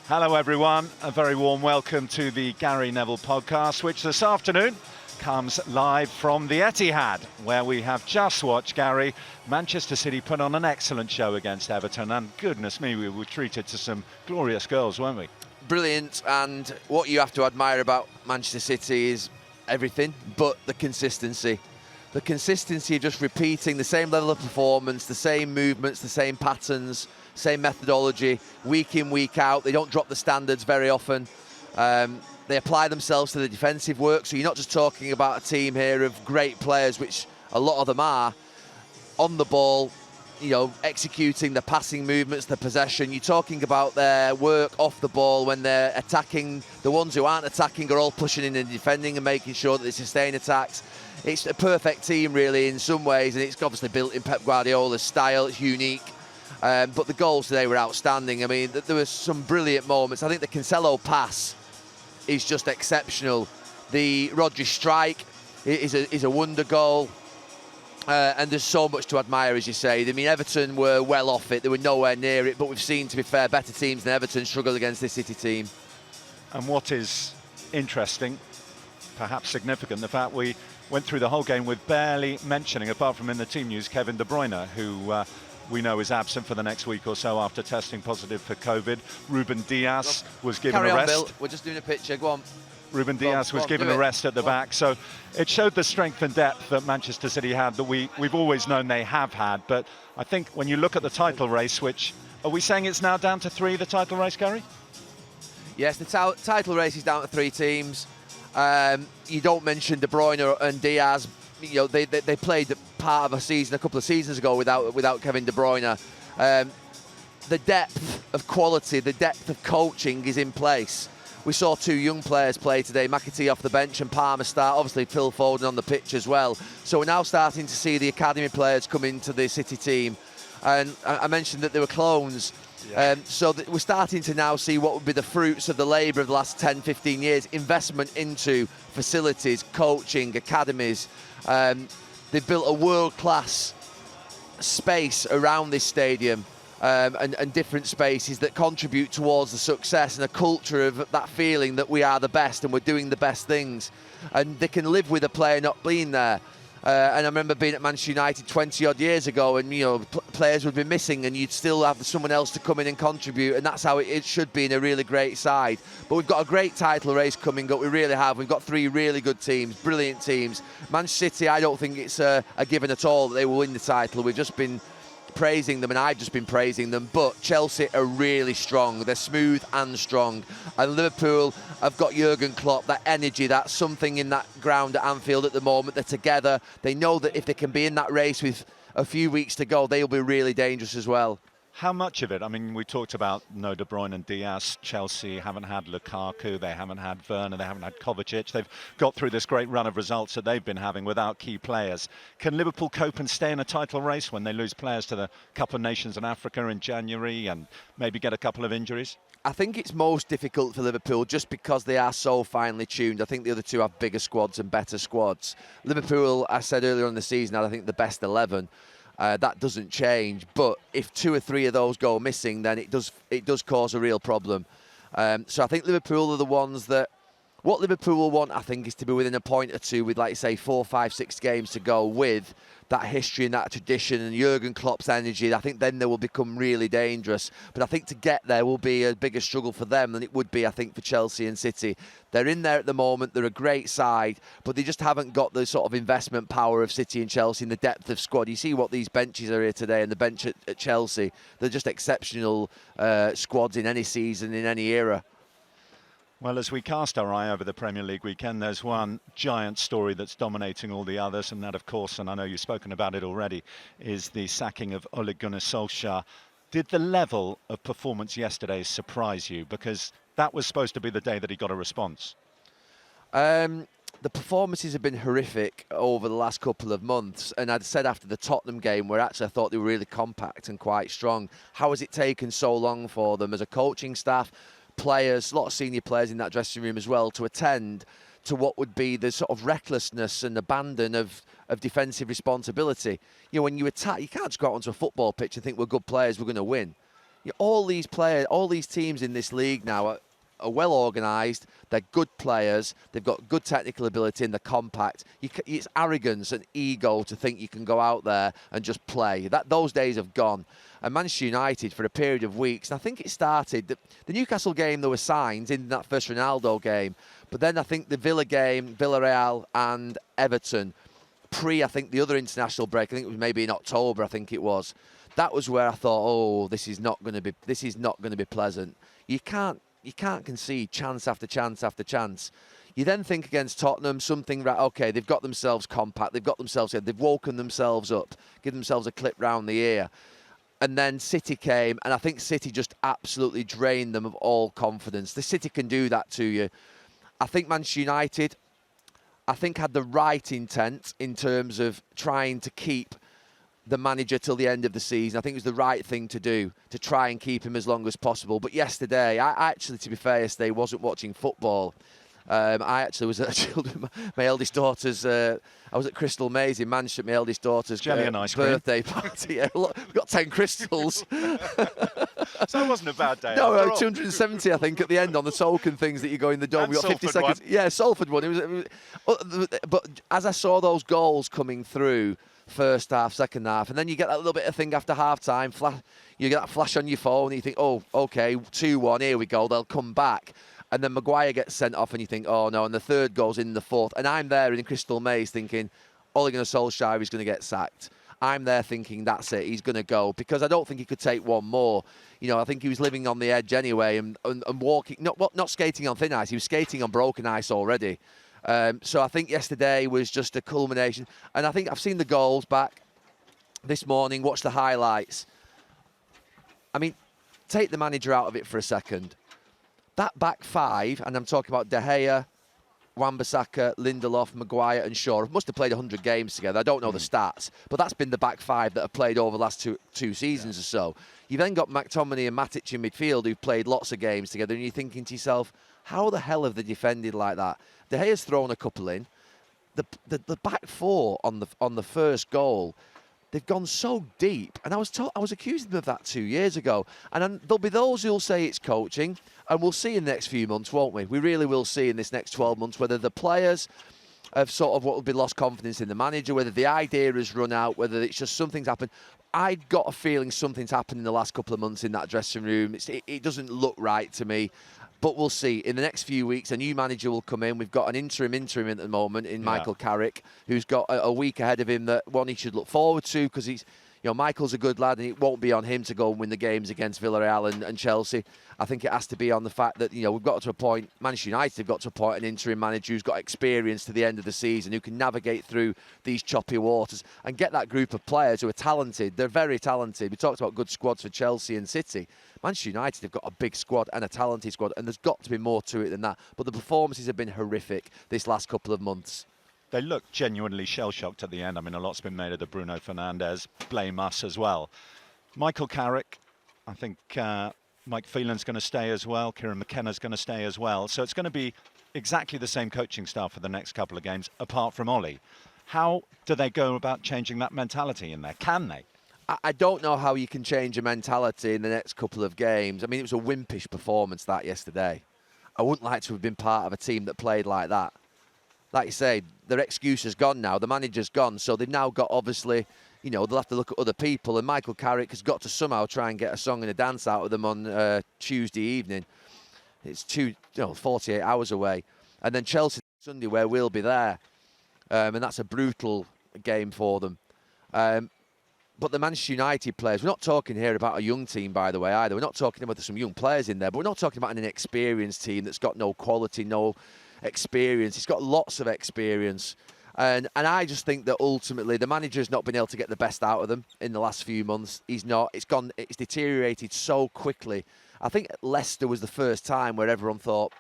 Hello everyone, a very warm welcome to the Gary Neville Podcast, which this afternoon comes live from the Etihad, where we have just watched Gary. Manchester City put on an excellent show against Everton, and goodness me, we were treated to some glorious goals, weren't we? Brilliant, and what you have to admire about Manchester City is everything but the consistency. The consistency of just repeating the same level of performance, the same movements, the same patterns, same methodology, week in, week out. They don't drop the standards very often. They apply themselves to the defensive work, so you're not just talking about a team here of great players, which a lot of them are, on the ball, you know, executing the passing movements, the possession. You're talking about their work off the ball when they're attacking. The ones who aren't attacking are all pushing in and defending and making sure that they sustain attacks. It's a perfect team, really, in some ways, and it's obviously built in Pep Guardiola's style. It's unique. But the goals today were outstanding. I mean, there were some brilliant moments. I think the Cancelo pass is just exceptional. The Rodri strike is a wonder goal. And there's so much to admire, as you say. I mean, Everton were well off it. They were nowhere near it. But we've seen, to be fair, better teams than Everton struggle against this City team. And what is interesting, perhaps significant, the fact we went through the whole game with barely mentioning, apart from in the team news, Kevin De Bruyne, who we know is absent for the next week or so after testing positive for COVID. Ruben Dias was given a rest. Bill. We're just doing a picture. Go on. Ruben Dias was given a rest at the back. So it showed the strength and depth that Manchester City had, that we've always known they have had. But I think when you look at the title race, which, are we saying it's now down to 3, the title race, Gary? Yes, the title race is down to 3 teams. You don't mention De Bruyne and Diaz. You know, they played part of a season a couple of seasons ago without Kevin De Bruyne. The depth of quality, the depth of coaching is in place. We saw 2 young players play today, McAtee off the bench and Palmer start, obviously Phil Foden on the pitch as well. So we're now starting to see the academy players come into the City team. And I mentioned that they were clones. Yeah. So we're starting to now see what would be the fruits of the labour of the last 10, 15 years, investment into facilities, coaching, academies. They've built a world-class space around this stadium. And different spaces that contribute towards the success and a culture of that feeling that we are the best and we're doing the best things. And they can live with a player not being there. And I remember being at Manchester United 20-odd years ago, and you know, players would be missing and you'd still have someone else to come in and contribute, and that's how it should be in a really great side. But we've got a great title race coming up, we really have. We've got 3 really good teams, brilliant teams. Manchester City, I don't think it's a given at all that they will win the title. We've just been praising them, and I've just been praising them. But Chelsea are really strong. They're smooth and strong. And Liverpool have got Jurgen Klopp, that energy, that something in that ground at Anfield at the moment. They're together. They know that if they can be in that race with a few weeks to go, they'll be really dangerous as well. How much of it? I mean, we talked about De Bruyne and Diaz. Chelsea haven't had Lukaku, they haven't had Werner, they haven't had Kovacic. They've got through this great run of results that they've been having without key players. Can Liverpool cope and stay in a title race when they lose players to the Cup of Nations in Africa in January and maybe get a couple of injuries? I think it's most difficult for Liverpool just because they are so finely tuned. I think the other 2 have bigger squads and better squads. Liverpool, I said earlier in the season, had I think the best 11. That doesn't change, but if 2 or 3 of those go missing, then it does cause a real problem. So I think Liverpool are the ones that, what Liverpool will want, I think, is to be within a point or 2 with, like, say, 4, 5, 6 games to go with that history and that tradition and Jurgen Klopp's energy. I think then they will become really dangerous. But I think to get there will be a bigger struggle for them than it would be, I think, for Chelsea and City. They're in there at the moment. They're a great side, but they just haven't got the sort of investment power of City and Chelsea in the depth of squad. You see what these benches are here today, and the bench at Chelsea. They're just exceptional squads in any season, in any era. Well, as we cast our eye over the Premier League weekend, there's one giant story that's dominating all the others, and that, of course, and I know you've spoken about it already, is the sacking of Ole Gunnar Solskjaer. Did the level of performance yesterday surprise you? Because that was supposed to be the day that he got a response. The performances have been horrific over the last couple of months, and I'd said after the Tottenham game, where actually I thought they were really compact and quite strong, how has it taken so long for them as a coaching staff, players, a lot of senior players in that dressing room as well, to attend to what would be the sort of recklessness and abandon of defensive responsibility? You know, when you attack, you can't just go out onto a football pitch and think we're good players, we're going to win. all these players, all these teams in this league now are well organised. They're good players. They've got good technical ability and they're compact. It's arrogance and ego to think you can go out there and just play. Those days have gone. And Manchester United, for a period of weeks, and I think it started, the Newcastle game, there were signs in that first Ronaldo game. But then I think the Villa game, Villarreal and Everton, I think the other international break, I think it was maybe in October, I think it was. That was where I thought, oh, this is not going to be pleasant. You can't concede chance after chance after chance. You then think against Tottenham, okay, they've got themselves compact, they've woken themselves up, give themselves a clip round the ear. And then City came, and I think City just absolutely drained them of all confidence. The City can do that to you. I think Manchester United, had the right intent in terms of trying to keep the manager till the end of the season. I think it was the right thing to do, to try and keep him as long as possible. But yesterday, I actually, to be fair, yesterday wasn't watching football. I actually was at my eldest daughter's. I was at Crystal Maze in Manchester, my eldest daughter's birthday party. Yeah, look, we got 10 crystals. So it wasn't a bad day. No, 270, I think, at the end on the token things that you go in the dome. And We got 50 Salford seconds. won. Yeah, Salford won. But as I saw those goals coming through, first half, second half, and then you get that little bit of thing after half time. You get that flash on your phone, and you think, oh, okay, 2-1, here we go. They'll come back. And then Maguire gets sent off and you think, oh no, and the third goes in the fourth. And I'm there in Crystal Maze thinking, Ole Gunnar Solskjaer is going to get sacked. I'm there thinking, that's it, he's going to go. Because I don't think he could take one more. I think he was living on the edge anyway and walking, not skating on thin ice, he was skating on broken ice already. So I think yesterday was just a culmination. And I think I've seen the goals back this morning, watched the highlights. I mean, take the manager out of it for a second. That back five, and I'm talking about De Gea, Wan-Bissaka, Lindelof, Maguire and Shaw, must have played 100 games together. I don't know the stats, but that's been the back five that have played over the last two seasons or so. You've then got McTominay and Matic in midfield who've played lots of games together, and you're thinking to yourself, how the hell have they defended like that? De Gea's thrown a couple in. The back four on the first goal, they've gone so deep, and I was accusing them of that 2 years ago. And there'll be those who'll say it's coaching, and we'll see in the next few months, won't we? We really will see in this next 12 months whether the players have sort of what will be lost confidence in the manager, whether the idea has run out, whether it's just something's happened. I got a feeling something's happened in the last couple of months in that dressing room. It doesn't look right to me. But we'll see. In the next few weeks, a new manager will come in. We've got an interim at the moment in Michael Carrick, who's got a week ahead of him that he should look forward to because he's, Michael's a good lad and it won't be on him to go and win the games against Villarreal and Chelsea. I think it has to be on the fact that, we've got to appoint, Manchester United have got to appoint an interim manager who's got experience to the end of the season, who can navigate through these choppy waters and get that group of players who are talented. They're very talented. We talked about good squads for Chelsea and City. Manchester United have got a big squad and a talented squad, and there's got to be more to it than that. But the performances have been horrific this last couple of months. They look genuinely shell-shocked at the end. I mean, a lot's been made of the Bruno Fernandes. Blame us as well. Michael Carrick, I think Mike Phelan's going to stay as well. Kieran McKenna's going to stay as well. So it's going to be exactly the same coaching staff for the next couple of games, apart from Ole. How do they go about changing that mentality in there? Can they? I don't know how you can change a mentality in the next couple of games. I mean, it was a wimpish performance that yesterday. I wouldn't like to have been part of a team that played like that. Like you say, their excuse is gone now. The manager's gone. So they've now got, obviously, they'll have to look at other people. And Michael Carrick has got to somehow try and get a song and a dance out of them on Tuesday evening. It's 48 hours away. And then Chelsea Sunday, where we'll be there. And that's a brutal game for them. But the Manchester United players, we're not talking here about a young team, by the way, either. We're not talking about some young players in there, but we're not talking about an inexperienced team that's got no quality, no experience. It's got lots of experience. And I just think that ultimately the manager's not been able to get the best out of them in the last few months. He's not. It's deteriorated so quickly. I think Leicester was the first time where everyone thought,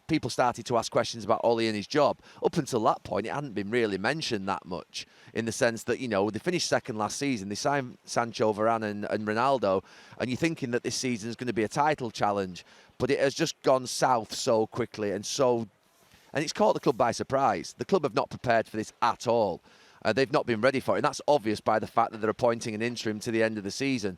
people started to ask questions about Ole and his job. Up until that point, it hadn't been really mentioned that much, in the sense that, they finished second last season. They signed Sancho, Varane and Ronaldo, and you're thinking that this season is going to be a title challenge. But it has just gone south so quickly and it's caught the club by surprise. The club have not prepared for this at all. They've not been ready for it, and that's obvious by the fact that they're appointing an interim to the end of the season.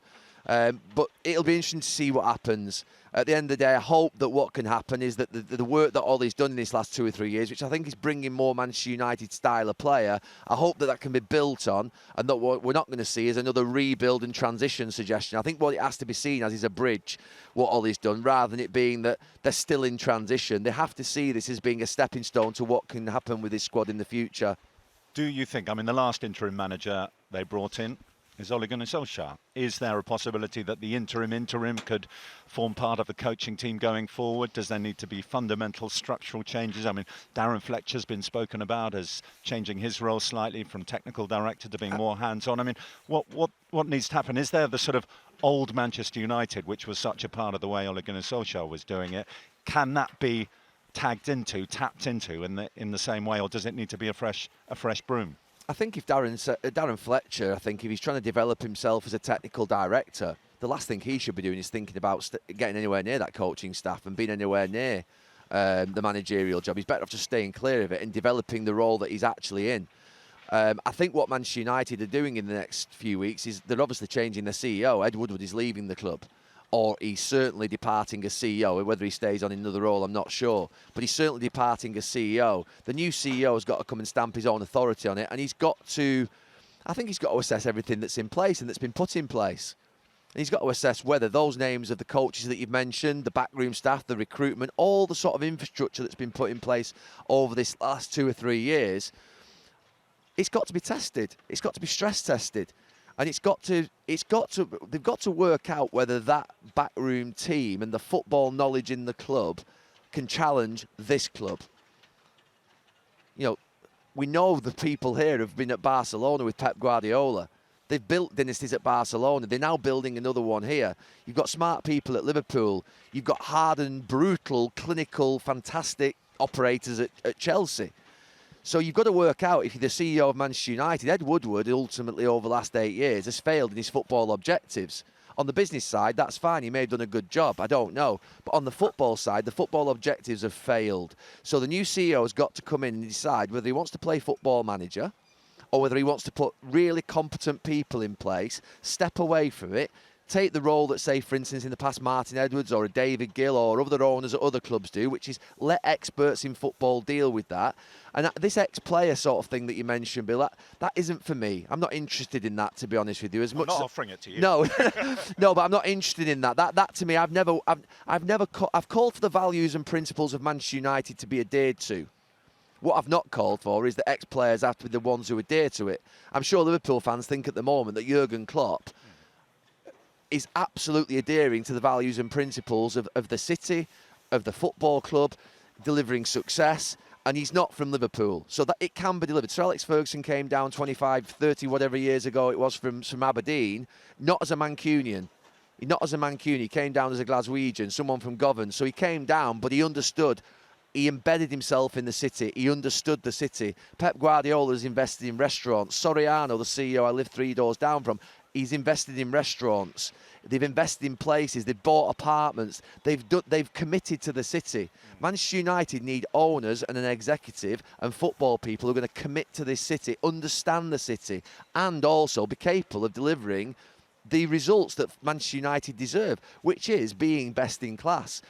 But it'll be interesting to see what happens. At the end of the day, I hope that what can happen is that the work that Ole's done in these last 2 or 3 years, which I think is bringing more Manchester United style of player, I hope that can be built on, and that what we're not going to see is another rebuild and transition suggestion. I think what it has to be seen as is a bridge, what Ole's done, rather than it being that they're still in transition. They have to see this as being a stepping stone to what can happen with this squad in the future. Do you think, I mean, the last interim manager they brought in is Ole Gunnar Solskjaer. Is there a possibility that the interim could form part of the coaching team going forward? Does there need to be fundamental structural changes? I mean, Darren Fletcher's been spoken about as changing his role slightly from technical director to being more hands-on. I mean, what needs to happen? Is there the sort of old Manchester United, which was such a part of the way Ole Gunnar Solskjaer was doing it? Can that be tapped into in the same way, or does it need to be a fresh broom? I think if Darren Fletcher, I think if he's trying to develop himself as a technical director, the last thing he should be doing is thinking about getting anywhere near that coaching staff and being anywhere near the managerial job. He's better off just staying clear of it and developing the role that he's actually in. I think what Manchester United are doing in the next few weeks is they're obviously changing their CEO. Ed Woodward is leaving the club, or he's certainly departing as CEO. Whether he stays on in another role, I'm not sure. But he's certainly departing as CEO. The new CEO has got to come and stamp his own authority on it, and I think he's got to assess everything that's in place and that's been put in place. And he's got to assess whether those names of the coaches that you've mentioned, the backroom staff, the recruitment, all the sort of infrastructure that's been put in place over this last 2 or 3 years, it's got to be tested. It's got to be stress tested. And they've got to work out whether that backroom team and the football knowledge in the club can challenge this club. You know, we know the people here have been at Barcelona with Pep Guardiola. They've built dynasties at Barcelona. They're now building another one here. You've got smart people at Liverpool. You've got hardened, brutal, clinical, fantastic operators at Chelsea. So you've got to work out, if you're the CEO of Manchester United, Ed Woodward ultimately over the last 8 years has failed in his football objectives. On the business side, that's fine. He may have done a good job. I don't know. But on the football side, the football objectives have failed. So the new CEO has got to come in and decide whether he wants to play football manager or whether he wants to put really competent people in place, step away from it, take the role that, say, for instance, in the past, Martin Edwards or a David Gill or other owners at other clubs do, which is let experts in football deal with that. And this ex-player sort of thing that you mentioned, Bill, that isn't for me. I'm not interested in that, to be honest with you. I'm not offering it to you. No, no, but I'm not interested in that. That to me, I've called for the values and principles of Manchester United to be adhered to. What I've not called for is that ex-players have to be the ones who adhere to it. I'm sure Liverpool fans think at the moment that Jurgen Klopp is absolutely adhering to the values and principles of the city, of the football club, delivering success, and he's not from Liverpool. So that it can be delivered. Sir Alex Ferguson came down 25, 30, whatever years ago it was from Aberdeen, not as a Mancunian. Not as a Mancunian, he came down as a Glaswegian, someone from Govan. So he came down, but he understood. He embedded himself in the city. He understood the city. Pep Guardiola has invested in restaurants. Soriano, the CEO I live 3 doors down from, he's invested in restaurants. They've invested in places. They've bought apartments. They've committed to the city. Manchester United need owners and an executive and football people who are going to commit to this city, understand the city, and also be capable of delivering the results that Manchester United deserve, which is being best in class.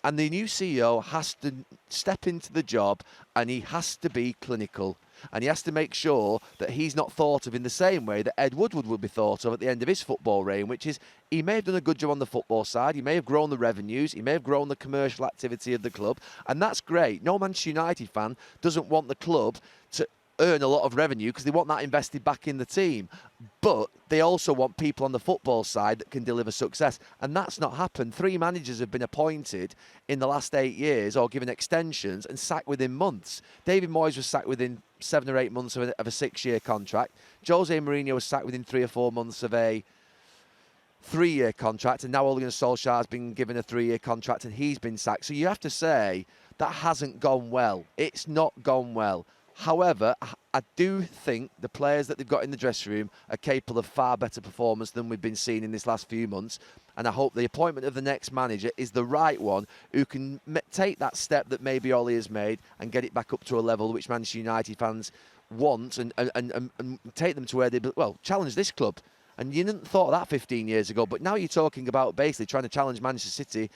And the new CEO has to step into the job, and he has to be clinical. And he has to make sure that he's not thought of in the same way that Ed Woodward would be thought of at the end of his football reign, which is he may have done a good job on the football side, he may have grown the revenues, he may have grown the commercial activity of the club, and that's great. No Manchester United fan doesn't want the club to earn a lot of revenue because they want that invested back in the team. But they also want people on the football side that can deliver success. And that's not happened. 3 managers have been appointed in the last 8 years or given extensions and sacked within months. David Moyes was sacked within 7 or 8 months of a 6-year contract. Jose Mourinho was sacked within 3 or 4 months of a 3-year contract. And now Ole Gunnar Solskjaer has been given a 3-year contract and he's been sacked. So you have to say that hasn't gone well. It's not gone well. However, I do think the players that they've got in the dressing room are capable of far better performance than we've been seeing in this last few months. And I hope the appointment of the next manager is the right one who can take that step that maybe Ole has made and get it back up to a level which Manchester United fans want and take them to where they, challenge this club And you didn't thought of that 15 years ago, but now you're talking about basically trying to challenge Manchester City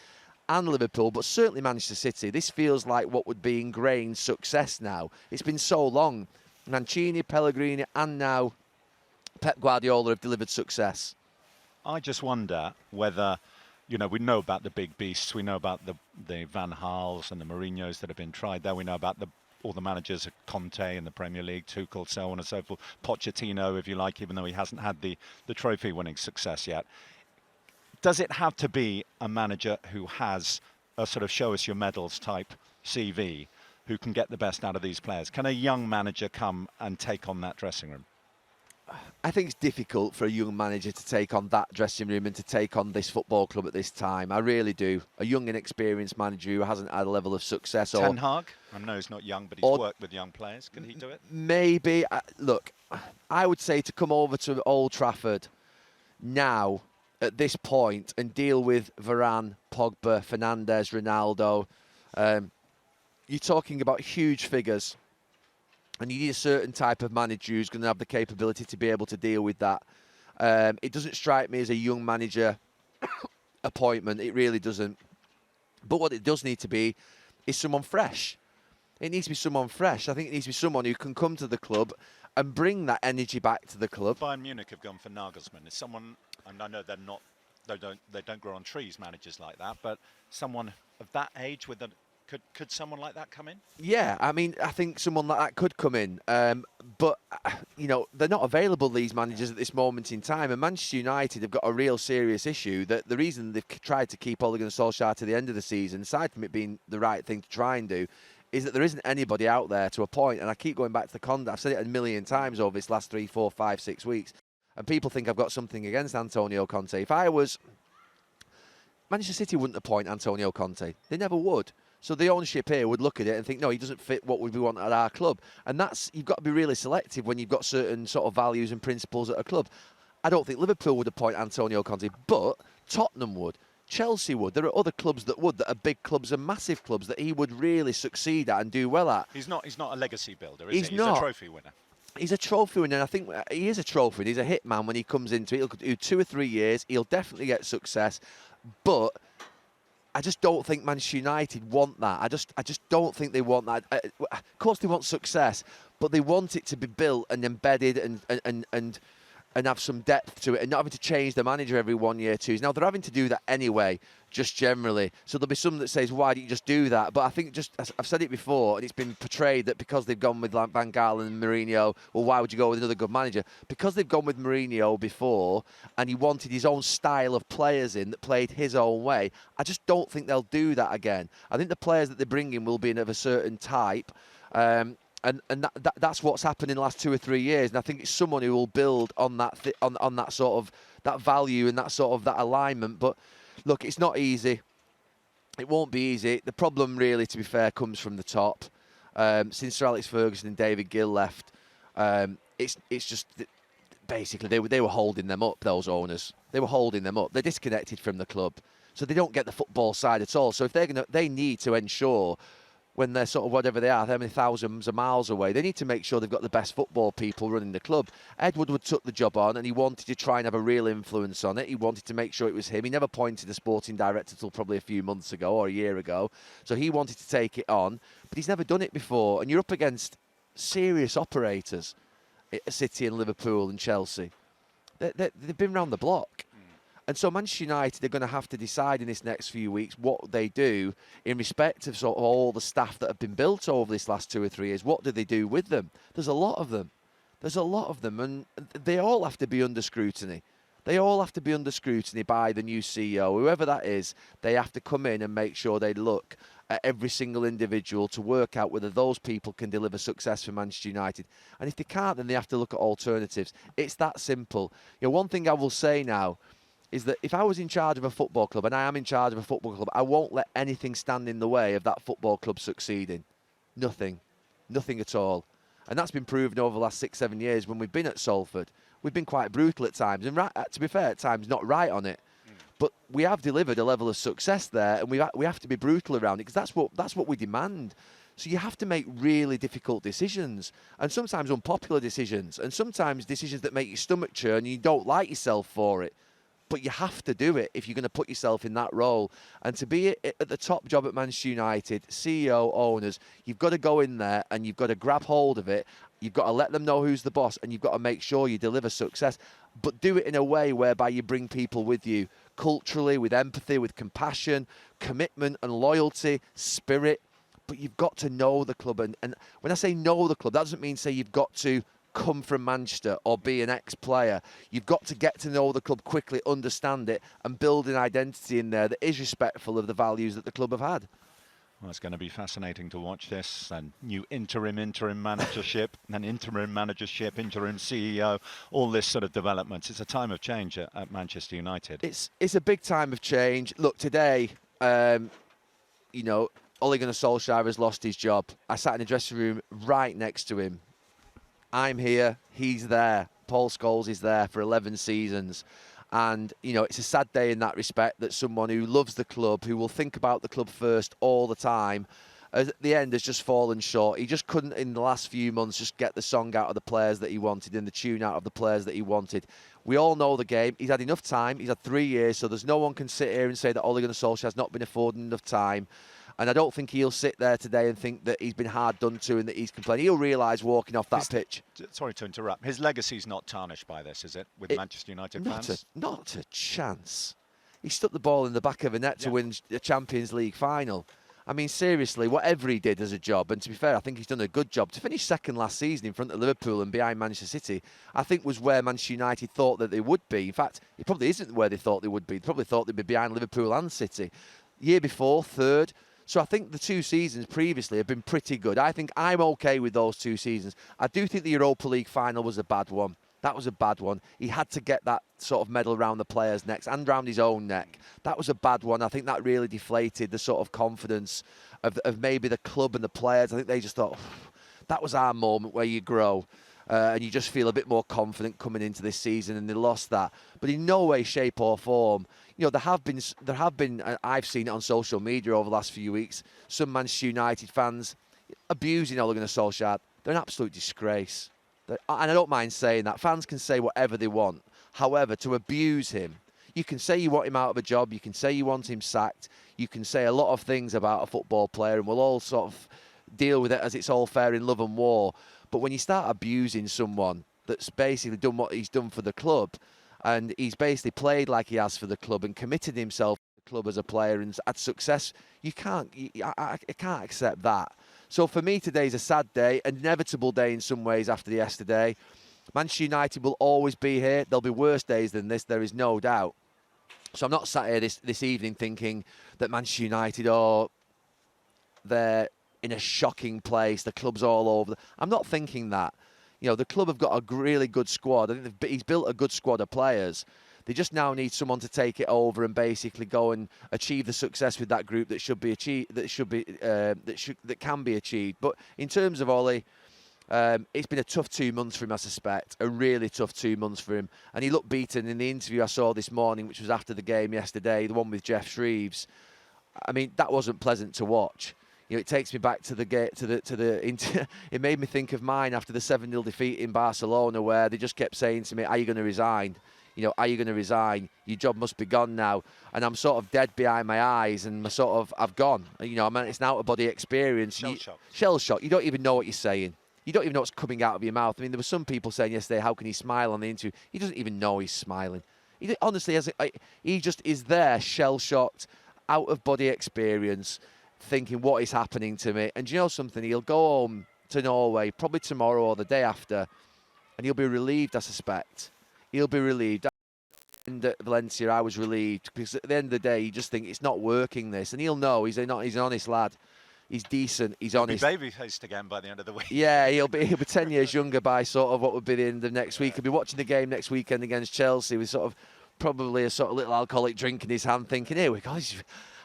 and Liverpool, but certainly Manchester City. This feels like what would be ingrained success now. It's been so long. Mancini, Pellegrini, and now Pep Guardiola have delivered success. I just wonder whether, we know about the big beasts. We know about the Van Gaals and the Mourinhos that have been tried there. We know about all the managers, Conte in the Premier League, Tuchel, so on and so forth. Pochettino, if you like, even though he hasn't had the trophy-winning success yet. Does it have to be a manager who has a sort of show-us-your-medals type CV, who can get the best out of these players? Can a young manager come and take on that dressing room? I think it's difficult for a young manager to take on that dressing room and to take on this football club at this time. I really do. A young, inexperienced manager who hasn't had a level of success. Ten Hag? I know he's not young, but he's worked with young players. Can he do it? Maybe. Look, I would say to come over to Old Trafford now, at this point, and deal with Varane, Pogba, Fernandes, Ronaldo. You're talking about huge figures. And you need a certain type of manager who's going to have the capability to be able to deal with that. It doesn't strike me as a young manager appointment. It really doesn't. But what it does need to be is someone fresh. It needs to be someone fresh. I think it needs to be someone who can come to the club and bring that energy back to the club. Bayern Munich have gone for Nagelsmann. Is someone, and I know they don't grow on trees, managers like that, but someone of that age with a Could someone like that come in? Yeah, I mean, I think someone like that could come in. But, they're not available, these managers, at this moment in time. And Manchester United have got a real serious issue that the reason they've tried to keep Ole Gunnar Solskjaer to the end of the season, aside from it being the right thing to try and do, is that there isn't anybody out there to appoint. And I keep going back to the conduct. I've said it a million times over this last 3, 4, 5, 6 weeks. And people think I've got something against Antonio Conte. If I was... Manchester City wouldn't appoint Antonio Conte. They never would. So the ownership here would look at it and think, no, he doesn't fit what we want at our club. And you've got to be really selective when you've got certain sort of values and principles at a club. I don't think Liverpool would appoint Antonio Conte, but Tottenham would. Chelsea would. There are other clubs that would, that are big clubs and massive clubs that he would really succeed at and do well at. He's not a legacy builder, is he? He's not. A trophy winner. He's a trophy winner, and I think he is a trophy winner. He's a hit man when he comes into it. He'll do 2 or 3 years. He'll definitely get success, but I just don't think Manchester United want that. I just don't think they want that. Of course, they want success, but they want it to be built and embedded and have some depth to it, and not having to change the manager every 1 year, 2 years. Now, they're having to do that anyway, just generally. So there'll be some that says, why don't you just do that? But I think I've said it before, and it's been portrayed that because they've gone with Van Gaal and Mourinho, well, why would you go with another good manager? Because they've gone with Mourinho before, and he wanted his own style of players in that played his own way. I just don't think they'll do that again. I think the players that they bring in will be of a certain type. And that's what's happened in the last 2 or 3 years, and I think it's someone who will build on that on that sort of that value and that sort of that alignment. But look, it's not easy. It won't be easy. The problem, really, to be fair, comes from the top. Since Sir Alex Ferguson and David Gill left, it's just basically they were holding them up. Those owners, they were holding them up. They're disconnected from the club, so they don't get the football side at all. So if they need to ensure, when they're sort of whatever they are, how many thousands of miles away, they need to make sure they've got the best football people running the club. Ed Woodward took the job on, and he wanted to try and have a real influence on it. He wanted to make sure it was him. He never appointed a sporting director till probably a few months ago or a year ago. So he wanted to take it on, but he's never done it before. And you're up against serious operators at City and Liverpool and Chelsea. They've been round the block. And so Manchester United are going to have to decide in this next few weeks what they do in respect of sort of all the staff that have been built over this last 2 or 3 years. What do they do with them? There's a lot of them. And they all have to be under scrutiny. They all have to be under scrutiny by the new CEO, whoever that is. They have to come in and make sure they look at every single individual to work out whether those people can deliver success for Manchester United. And if they can't, then they have to look at alternatives. It's that simple. One thing I will say now is that if I was in charge of a football club, and I am in charge of a football club, I won't let anything stand in the way of that football club succeeding. Nothing at all. And that's been proven over the last 6, 7 years when we've been at Salford. We've been quite brutal at times, and to be fair, at times not right on it. But we have delivered a level of success there, and we have to be brutal around it, because that's what we demand. So you have to make really difficult decisions, and sometimes unpopular decisions, and sometimes decisions that make your stomach churn and you don't like yourself for it. But you have to do it if you're going to put yourself in that role. And to be at the top job at Manchester United, CEO, owners, you've got to go in there and you've got to grab hold of it. You've got to let them know who's the boss, and you've got to make sure you deliver success. But do it in a way whereby you bring people with you, culturally, with empathy, with compassion, commitment and loyalty, spirit. But you've got to know the club. And when I say know the club, that doesn't mean say you've got to come from Manchester or be an ex-player. You've got to get to know the club quickly, understand it, and build an identity in there that is respectful of the values that the club have had. Well, it's going to be fascinating to watch this, and new interim managership, and interim managership, interim CEO, all this sort of developments. It's a time of change at Manchester United. It's a big time of change. Look, today, you know, Ole Gunnar Solskjaer has lost his job. I sat in the dressing room right next to him. I'm here, he's there. Paul Scholes is there for 11 seasons. And, you know, it's a sad day in that respect that someone who loves the club, who will think about the club first all the time, at the end has just fallen short. He just couldn't, in the last few months, just get the song out of the players that he wanted and the tune out of the players that he wanted. We all know the game. He's had enough time. He's had 3 years, so there's no one can sit here and say that Ole Gunnar Solskjaer has not been afforded enough time. And I don't think he'll sit there today and think that he's been hard done to and that he's complaining. He'll realise walking off that pitch. Sorry to interrupt. His legacy's not tarnished by this, is it, with Manchester United fans? Not a chance. He stuck the ball in the back of a net to win the Champions League final. I mean, seriously, whatever he did as a job, and to be fair, I think he's done a good job. To finish second last season in front of Liverpool and behind Manchester City, I think was where Manchester United thought that they would be. In fact, it probably isn't where they thought they would be. They probably thought they'd be behind Liverpool and City. Year before, third. So I think the 2 seasons previously have been pretty good. I think I'm okay with those 2 seasons. I do think the Europa League final was a bad one. That was a bad one. He had to get that sort of medal around the players' necks and around his own neck. That was a bad one. I think that really deflated the sort of confidence of maybe the club and the players. I think they just thought, that was our moment where you grow. And you just feel a bit more confident coming into this season, and they lost that. But in no way, shape or form, you know, there have been, I've seen it on social media over the last few weeks, some Manchester United fans abusing Ole Gunnar Solskjaer. They're an absolute disgrace. And I don't mind saying that. Fans can say whatever they want. However, to abuse him, you can say you want him out of a job, you can say you want him sacked, you can say a lot of things about a football player, and we'll all sort of deal with it as it's all fair in love and war. But when you start abusing someone that's basically done what he's done for the club, and he's basically played like he has for the club and committed himself to the club as a player and had success, I can't accept that. So for me, today's a sad day, an inevitable day in some ways after yesterday. Manchester United will always be here. There'll be worse days than this, there is no doubt. So I'm not sat here this evening thinking that Manchester United, they're in a shocking place, the club's all over. I'm not thinking that. You know, the club have got a really good squad. I think he's built a good squad of players. They just now need someone to take it over and basically go and achieve the success with that group that should be achieved, that can be achieved. But in terms of Ole, it's been a tough 2 months for him, I suspect, a really tough 2 months for him. And he looked beaten in the interview I saw this morning, which was after the game yesterday, the one with Jeff Shreves. I mean, that wasn't pleasant to watch. You know, it takes me back to it made me think of mine after the 7-0 defeat in Barcelona, where they just kept saying to me, "Are you going to resign? You know, are you going to resign? Your job must be gone now." And I'm sort of dead behind my eyes, and I've gone. You know, I mean, it's an out-of-body experience. Shell shock. You don't even know what you're saying. You don't even know what's coming out of your mouth. I mean, there were some people saying yesterday, "How can he smile on the interview?" He doesn't even know he's smiling. Honestly, he just is there, shell-shocked, out-of-body experience, thinking, what is happening to me? And do you know something? He'll go home to Norway probably tomorrow or the day after, and he'll be relieved, I suspect. He'll be relieved. At Valencia, I was relieved, because at the end of the day, you just think it's not working, this, and he'll know he's an honest lad. He's decent. He's honest. He'll be baby-faced again by the end of the week. Yeah, he'll be 10 years younger by sort of what would be the end of next week. He'll be watching the game next weekend against Chelsea with sort of probably a sort of little alcoholic drink in his hand, thinking, "Here we go.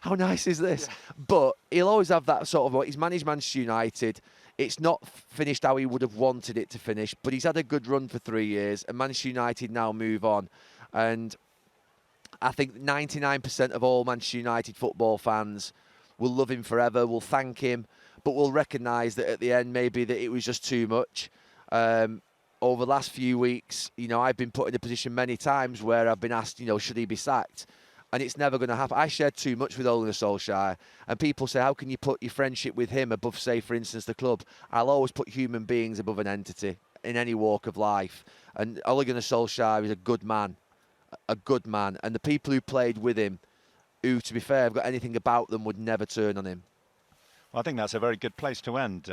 How nice is this?" Yeah. But he'll always have that sort of, he's managed Manchester United. It's not finished how he would have wanted it to finish, but he's had a good run for 3 years, and Manchester United now move on. And I think 99% of all Manchester United football fans will love him forever, will thank him. but will recognise that at the end maybe that it was just too much. Over the last few weeks, I've been put in a position many times where I've been asked, should he be sacked? And it's never going to happen. I shared too much with Ole Gunnar Solskjaer, and people say, how can you put your friendship with him above, say, for instance, the club? I'll always put human beings above an entity in any walk of life. And Ole Gunnar Solskjaer is a good man, and the people who played with him, who, to be fair, have got anything about them, would never turn on him. Well, I think that's a very good place to end.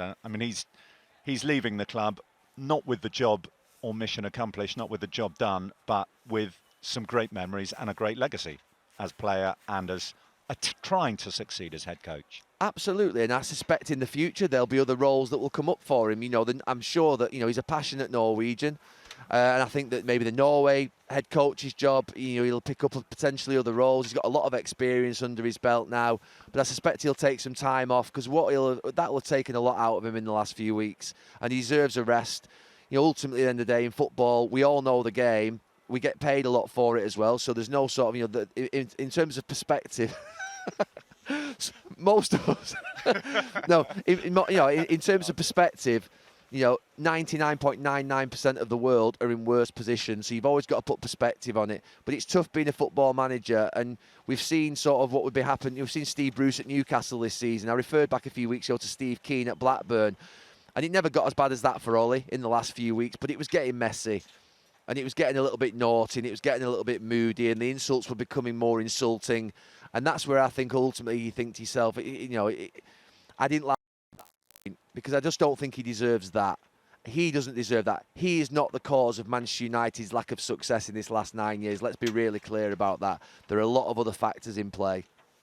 He's leaving the club, not with the job or mission accomplished, not with the job done, but with some great memories and a great legacy as player and as trying to succeed as head coach. Absolutely, and I suspect in the future there'll be other roles that will come up for him. I'm sure that he's a passionate Norwegian, and I think that maybe the Norway head coach's job, he'll pick up potentially other roles. He's got a lot of experience under his belt now, but I suspect he'll take some time off because that will have taken a lot out of him in the last few weeks, and he deserves a rest. Ultimately, at the end of the day, in football, we all know the game. We get paid a lot for it as well, so there's no sort of in terms of perspective. Most of us, no. In terms of perspective, 99.99% of the world are in worse positions. So you've always got to put perspective on it. But it's tough being a football manager, and we've seen sort of what would be happening. We've seen Steve Bruce at Newcastle this season. I referred back a few weeks ago to Steve Keane at Blackburn, and it never got as bad as that for Ole in the last few weeks. But it was getting messy, and it was getting a little bit naughty, and it was getting a little bit moody, and the insults were becoming more insulting. And that's where I think ultimately you think to yourself, I didn't like that because I just don't think he deserves that. He doesn't deserve that. He is not the cause of Manchester United's lack of success in this last 9 years. Let's be really clear about that. There are a lot of other factors in play.